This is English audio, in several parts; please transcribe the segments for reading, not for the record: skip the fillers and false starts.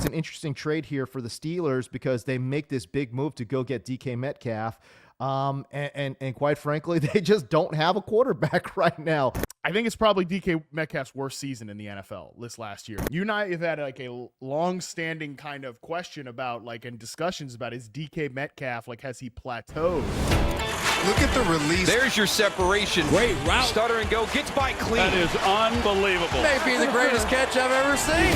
an interesting trade here for the Steelers because they make this big move to go get DK Metcalf. And quite frankly, they just don't have a quarterback right now. I think it's probably DK Metcalf's worst season in the NFL this last year. You and I have had like a long-standing kind of question about and discussions about, is DK Metcalf, has he plateaued? Look at the release. There's your separation. Great route. Stutter and go. Gets by clean. That is unbelievable. Maybe the greatest catch I've ever seen.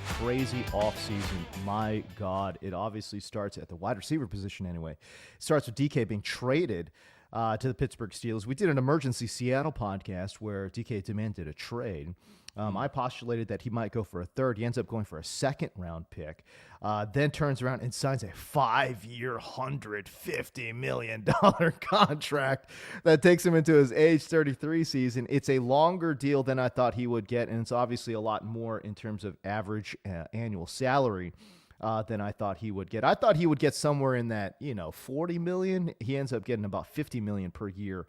Crazy offseason. My God. It obviously starts at the wide receiver position anyway. It starts with DK being traded to the Pittsburgh Steelers. We did an emergency Seattle podcast where DK demanded a trade. I postulated that he might go for a third. He ends up going for a second-round pick, then turns around and signs a 5-year, $150 million contract that takes him into his age 33 season. It's a longer deal than I thought he would get, and it's obviously a lot more in terms of average annual salary than I thought he would get. I thought he would get somewhere in that, $40 million. He ends up getting about $50 million per year.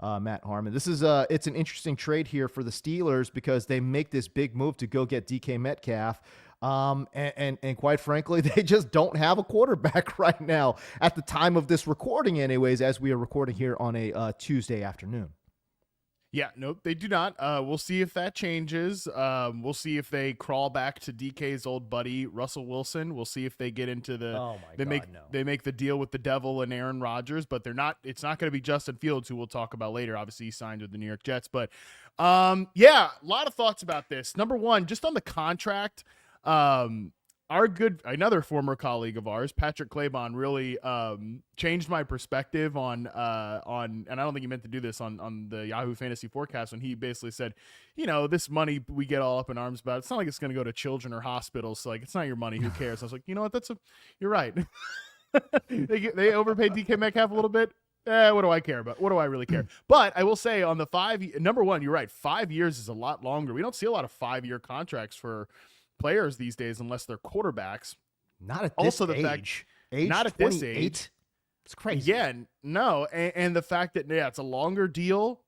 Matt Harmon. This is it's an interesting trade here for the Steelers because they make this big move to go get DK Metcalf. And quite frankly, they just don't have a quarterback right now at the time of this recording anyways, as we are recording here on a Tuesday afternoon. Yeah, nope, they do not. We'll see if that changes. We'll see if they crawl back to DK's old buddy Russell Wilson. We'll see if they get into the they make the deal with the devil and Aaron Rodgers, but they're not. It's not going to be Justin Fields, who we'll talk about later. Obviously, he signed with the New York Jets, but yeah, a lot of thoughts about this. Number one, just on the contract. Another former colleague of ours, Patrick Claybon, really changed my perspective on, and I don't think he meant to do this on the Yahoo Fantasy Forecast, when he basically said, this money we get all up in arms about, it's not like it's going to go to children or hospitals. So it's not your money. Who cares? I was like, you know what? You're right. they overpaid DK Metcalf a little bit. What do I care about? What do I really care? But I will say on the number one, you're right. 5 years is a lot longer. We don't see a lot of 5-year contracts for players these days unless they're quarterbacks. Not at this age. Not at this age. It's crazy. Yeah, no. And the fact that, it's a longer deal.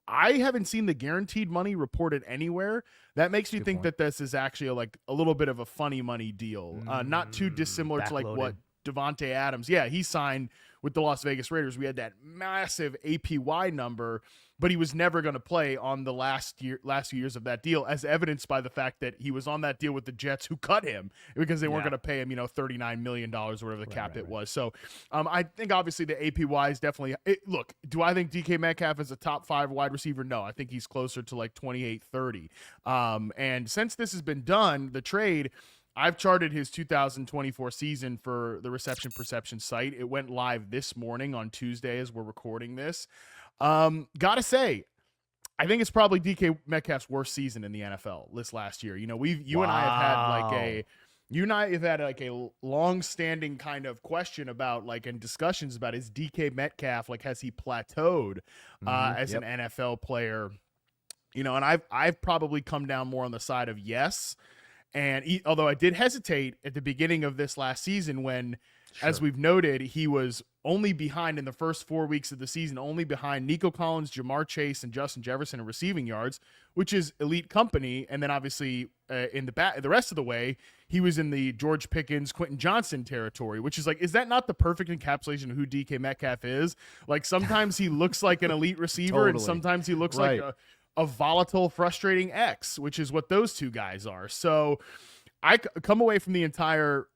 I haven't seen the guaranteed money reported anywhere. That makes me think that this is actually a little bit of a funny money deal. Not too dissimilar to what Devontae Adams. Yeah, he signed with the Las Vegas Raiders. We had that massive APY number, but he was never going to play on the last few years of that deal, as evidenced by the fact that he was on that deal with the Jets, who cut him because they weren't going to pay him, $39 million or whatever the cap hit was. So I think obviously the APY is definitely look, do I think DK Metcalf is a top 5 wide receiver? No, I think he's closer to 28, 30. And since this has been done, the trade, I've charted his 2024 season for the Reception Perception site. It went live this morning on Tuesday as we're recording this. Gotta say, I think it's probably DK Metcalf's worst season in the NFL this last year. You and I have had a long-standing kind of question about and discussions about, is DK Metcalf, has he plateaued as an NFL player? And I've probably come down more on the side of yes. And although I did hesitate at the beginning of this last season when, as we've noted, he was only behind in the first 4 weeks of the season, only behind Nico Collins, Jamar Chase, and Justin Jefferson in receiving yards, which is elite company. And then obviously in the rest of the way, he was in the George Pickens, Quentin Johnson territory, which is is that not the perfect encapsulation of who DK Metcalf is? Sometimes he looks like an elite receiver and sometimes he looks like a volatile, frustrating X, which is what those two guys are. So I come away from the entire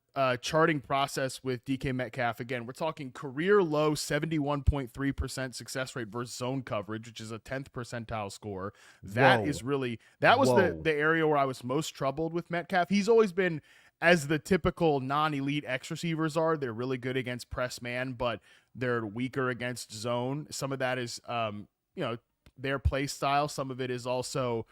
charting process with DK Metcalf. Again, we're talking career low 71.3% success rate versus zone coverage, which is a 10th percentile score. That was the area where I was most troubled with Metcalf. He's always been, as the typical non-elite X receivers are, they're really good against press man, but they're weaker against zone. Some of that is, their play style. Some of it is also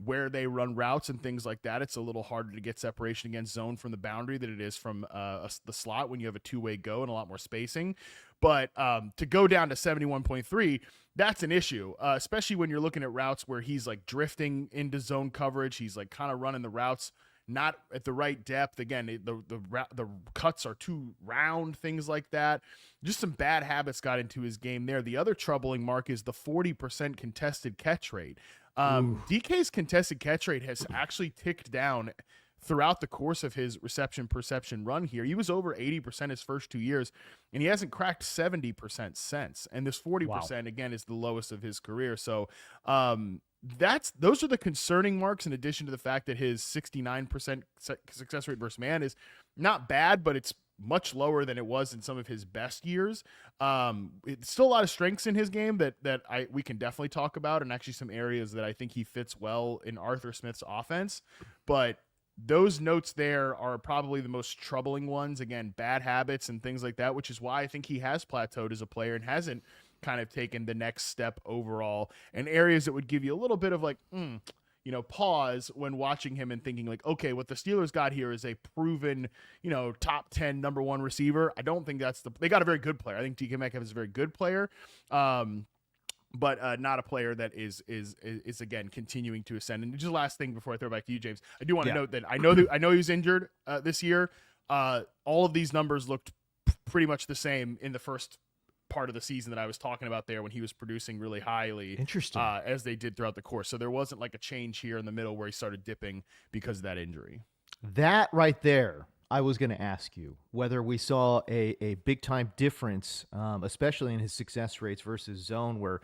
where they run routes and things like that. It's a little harder to get separation against zone from the boundary than it is from the slot when you have a two-way go and a lot more spacing. But to go down to 71.3, that's an issue, especially when you're looking at routes where he's drifting into zone coverage. He's kind of running the routes not at the right depth. Again, the cuts are too round, things like that. Just some bad habits got into his game there. The other troubling mark is the 40% contested catch rate. DK's contested catch rate has actually ticked down throughout the course of his reception perception run here. He was over 80% his first 2 years, and he hasn't cracked 70% since. And this 40% again is the lowest of his career. So those are the concerning marks, in addition to the fact that his 69% success rate versus man is not bad, but it's much lower than it was in some of his best years. It's still a lot of strengths in his game that we can definitely talk about, and actually some areas that I think he fits well in Arthur Smith's offense. But those notes there are probably the most troubling ones. Again, bad habits and things like that, which is why I think he has plateaued as a player and hasn't kind of taken the next step overall, and areas that would give you a little bit of like, pause when watching him and thinking like, okay, what the Steelers got here is a proven, top 10 number one receiver. I don't think they got a very good player. I think DK Metcalf is a very good player. But not a player that is again continuing to ascend. And just last thing before I throw it back to you, James, I do want to note that I know he was injured this year. All of these numbers looked pretty much the same in the first part of the season that I was talking about there, when he was producing really highly. Interesting. As they did throughout the course. So there wasn't like a change here in the middle where he started dipping because of that injury. That right there, I was going to ask you whether we saw a big-time difference, especially in his success rates versus zone, where,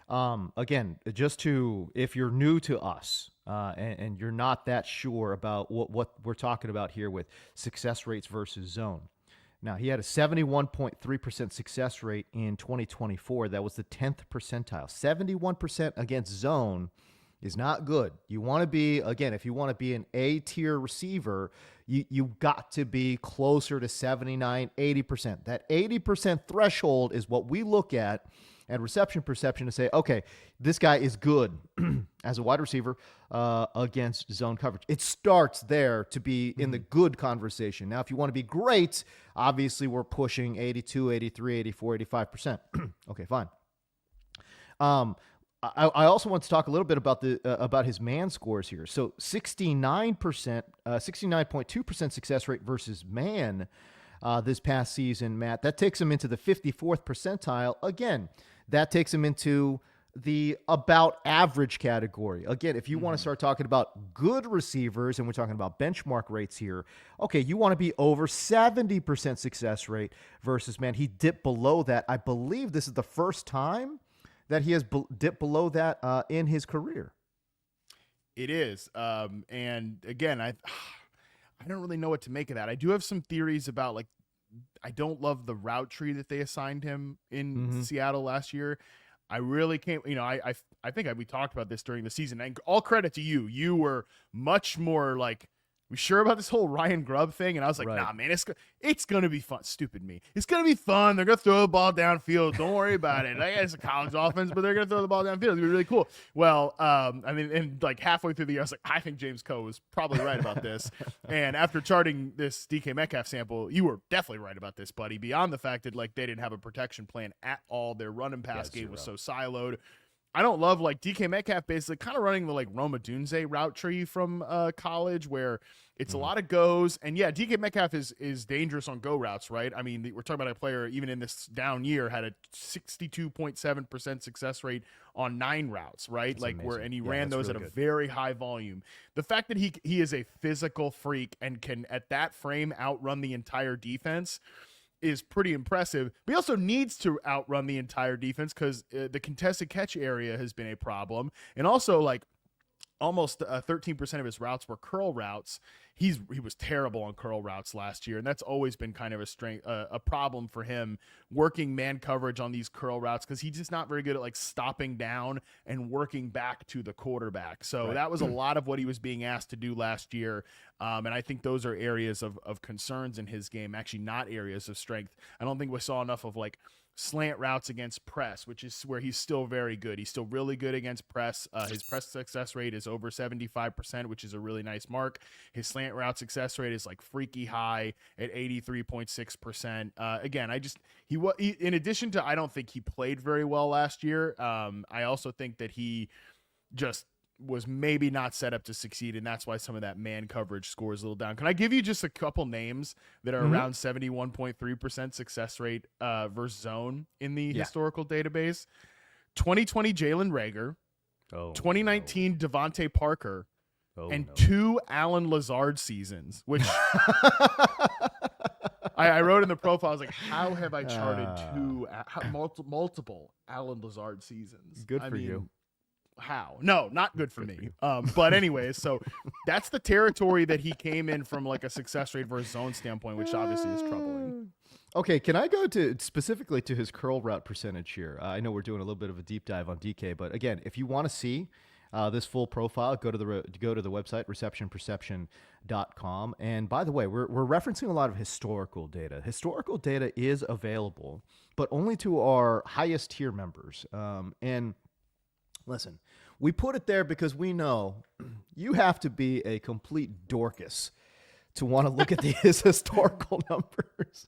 again, if you're new to us and you're not that sure about what we're talking about here with success rates versus zone. Now, he had a 71.3% success rate in 2024. That was the 10th percentile. 71% against zone is not good. You want to be, again, if you want to be an A-tier receiver, you got to be closer to 79, 80%. That 80% threshold is what we look at reception perception to say, okay, this guy is good as a wide receiver against zone coverage. It starts there to be in the good conversation. Now, if you want to be great, obviously we're pushing 82, 83, 84, 85%. Okay, fine. I also want to talk a little bit about his man scores here. So 69.2% success rate versus man this past season, Matt. That takes him into the 54th percentile. Again, that takes him into the about average category. Again, if you want to start talking about good receivers, and we're talking about benchmark rates here, okay, you want to be over 70% success rate versus man. He dipped below that. I believe this is the first time that he has dipped below that in his career. It is. And again, I don't really know what to make of that. I do have some theories about, like, I don't love the route tree that they assigned him in Seattle last year. I really can't, I think we talked about this during the season, and all credit to you. You were much more like, we sure about this whole Ryan Grubb thing? And I was like, nah, man, it's going to be fun. Stupid me. It's going to be fun. They're going to throw the ball downfield. Don't worry about it. I guess it's a college offense, but they're going to throw the ball downfield. It's going to be really cool. Well, and like halfway through the year, I was like, I think James Koh was probably right about this. And after charting this DK Metcalf sample, you were definitely right about this, buddy. Beyond the fact that, like, they didn't have a protection plan at all. Their run and pass game was so siloed. I don't love, like, DK Metcalf basically kind of running the, like, Roma Dunze route tree from college, where it's a lot of goes. And yeah, DK Metcalf is dangerous on go routes, right? I mean, we're talking about a player, even in this down year, had a 62.7% success rate on 9 routes, right? That's like amazing. where, and he Yeah, ran those really at a good. very high volume. The fact that he is a physical freak and can at that frame outrun the entire defense is pretty impressive. But he also needs to outrun the entire defense because the contested catch area has been a problem. And also, like, almost 13% of his routes were curl routes. He was terrible on curl routes last year, and that's always been kind of a problem for him, working man coverage on these curl routes, because he's just not very good at, like, stopping down and working back to the quarterback. So that was a lot of what he was being asked to do last year, and I think those are areas of concerns in his game, actually not areas of strength. I don't think we saw enough of, like, slant routes against press, which is where he's still very good. He's still really good against press. His press success rate is over 75%, which is a really nice mark. His slant route success rate is, like, freaky high at 83.6%. Again, in addition to, I don't think he played very well last year. I also think that he just was maybe not set up to succeed, and that's why some of that man coverage scores a little down. Can I give you just a couple names that are around 71.3% success rate versus zone in the historical database? 2020 Jalen Reagor, Oh, 2019 Devontae Parker, no. and 2 Alan Lazard seasons, which I wrote in the profile. I was like, how have I charted multiple Alan Lazard seasons? Good for you. How? No, not good for me. But anyways, so that's the territory that he came in from, like a success rate versus zone standpoint, which obviously is troubling. Okay, can I go to specifically to his curl route percentage here? I know we're doing a little bit of a deep dive on DK, but again, if you want to see this full profile, go to the website receptionperception.com. And by the way, we're referencing a lot of historical data. Historical data is available, but only to our highest tier members. And listen, we put it there because we know you have to be a complete Dorcas to want to look at his historical numbers,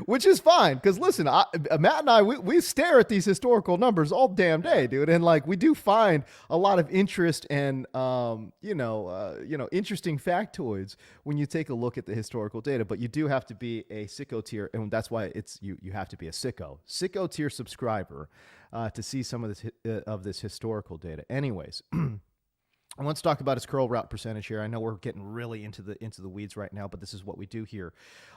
which is fine. Because listen, Matt and I, we stare at these historical numbers all damn day, dude. And like, we do find a lot of interest and, interesting factoids when you take a look at the historical data, but you do have to be a sicko tier. And that's why you have to be a sicko tier subscriber to see some of this historical data. Anyways, I want to talk about his curl route percentage here. I know we're getting really into the weeds right now, but this is what we do here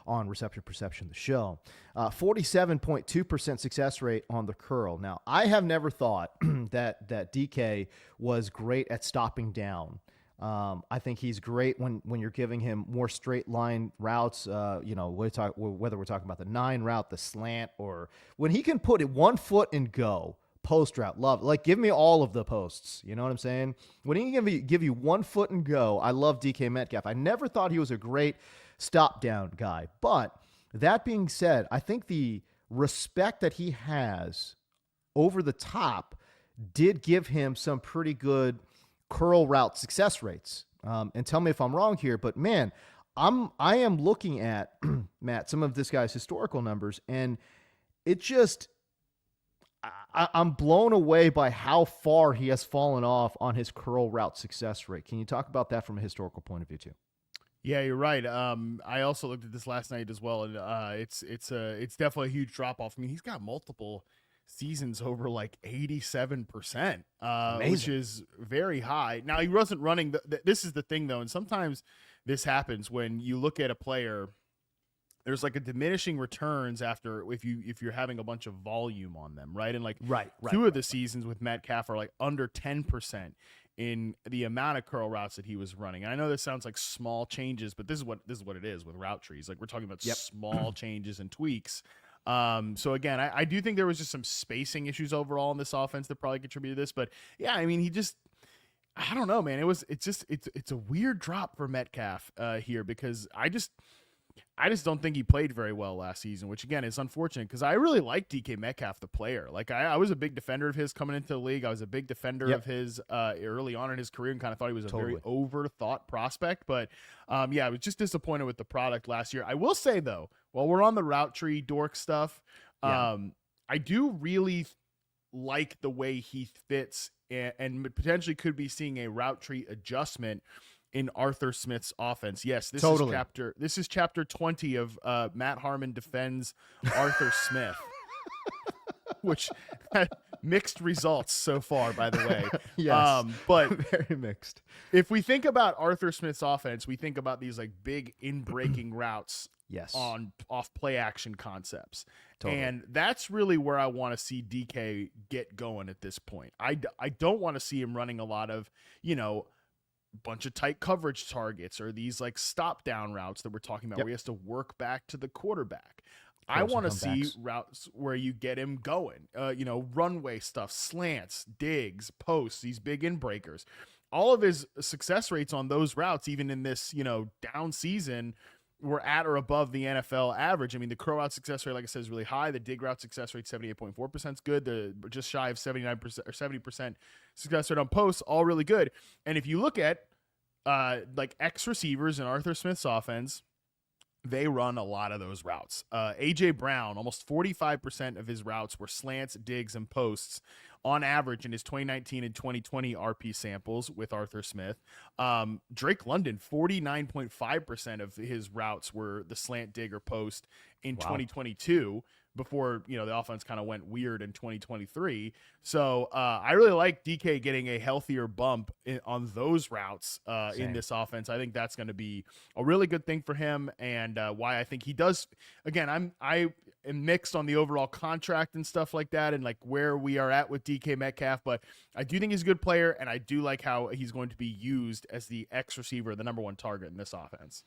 on Reception Perception, the show. 47.2% success rate on the curl. Now, I have never thought that DK was great at stopping down. I think he's great when you're giving him more straight line routes, whether we're talking about the 9 route, the slant, or when he can put it 1 foot and go. Post route, love. Like, give me all of the posts. You know what I'm saying? When he can give you 1 foot and go, I love DK Metcalf. I never thought he was a great stop down guy. But that being said, I think the respect that he has over the top did give him some pretty good curl route success rates. And tell me if I'm wrong here, but man, I am looking at Matt, some of this guy's historical numbers, and it just, I'm blown away by how far he has fallen off on his curl route success rate. Can you talk about that from a historical point of view too? Yeah, you're right. I also looked at this last night as well, and it's definitely a huge drop off. I mean, he's got multiple seasons over like 87%, which is very high. Now, he wasn't running. This is the thing though, and sometimes this happens when you look at a player. There's like a diminishing returns after if you're having a bunch of volume on them, right? And like two of the seasons with Metcalf are like under 10% in the amount of curl routes that he was running. And I know this sounds like small changes, but this is what it is with route trees. Like, we're talking about small changes and tweaks. So again, I do think there was just some spacing issues overall in this offense that probably contributed to this. But yeah, I mean, I don't know, man. It's a weird drop for Metcalf here, because I just don't think he played very well last season, which again is unfortunate because I really like DK Metcalf, the player. Like, I was a big defender of his coming into the league. I was a big defender of his early on in his career, and kind of thought he was a very overthought prospect. But I was just disappointed with the product last year. I will say though, while we're on the route tree dork stuff, I do really like the way he fits, and potentially could be seeing a route tree adjustment in Arthur Smith's offense. Yes, this is chapter 20 of Matt Harmon defends Arthur Smith, which had mixed results so far, by the way. Yes, but very mixed. If we think about Arthur Smith's offense, we think about these like big in-breaking routes on off play action concepts. Totally. And that's really where I want to see DK get going at this point. I don't want to see him running a lot of, bunch of tight coverage targets or these like stop down routes that we're talking about where he has to work back to the quarterback. I want to see routes where you get him going, runway stuff, slants, digs, posts, these big in breakers. All of his success rates on those routes, even in this, down season, were at or above the NFL average. I mean, the curl route success rate, like I said, is really high. The dig route success rate, 78.4% is good. The just shy of 79% or 70% success rate on posts, all really good. And if you look at like X receivers in Arthur Smith's offense, they run a lot of those routes. AJ Brown, almost 45% of his routes were slants, digs, and posts on average in his 2019 and 2020 RP samples with Arthur Smith. Drake London, 49.5% of his routes were the slant dig or post in 2022, before, you know, the offense kind of went weird in 2023. So I really like DK getting a healthier bump on those routes in this offense. I think that's going to be a really good thing for him, and why I think he does. Again, I am mixed on the overall contract and stuff like that, and like where we are at with DK Metcalf, but I do think he's a good player, and I do like how he's going to be used as the X receiver, the number one target in this offense.